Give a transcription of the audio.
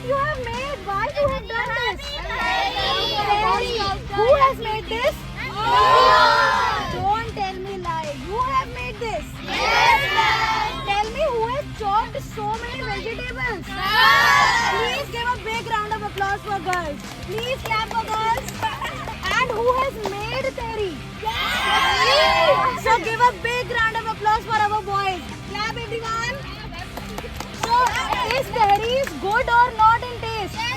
that you have made. Why you have done this? Terry, who has made this? Don't tell me lie. You have made this. Tell me who has chopped so many vegetables. Please give a big round of applause for girls. Please clap for girls. And who has made Terry? So give a big round of applause for our boys. Clap everyone. So is Terry good or not in taste?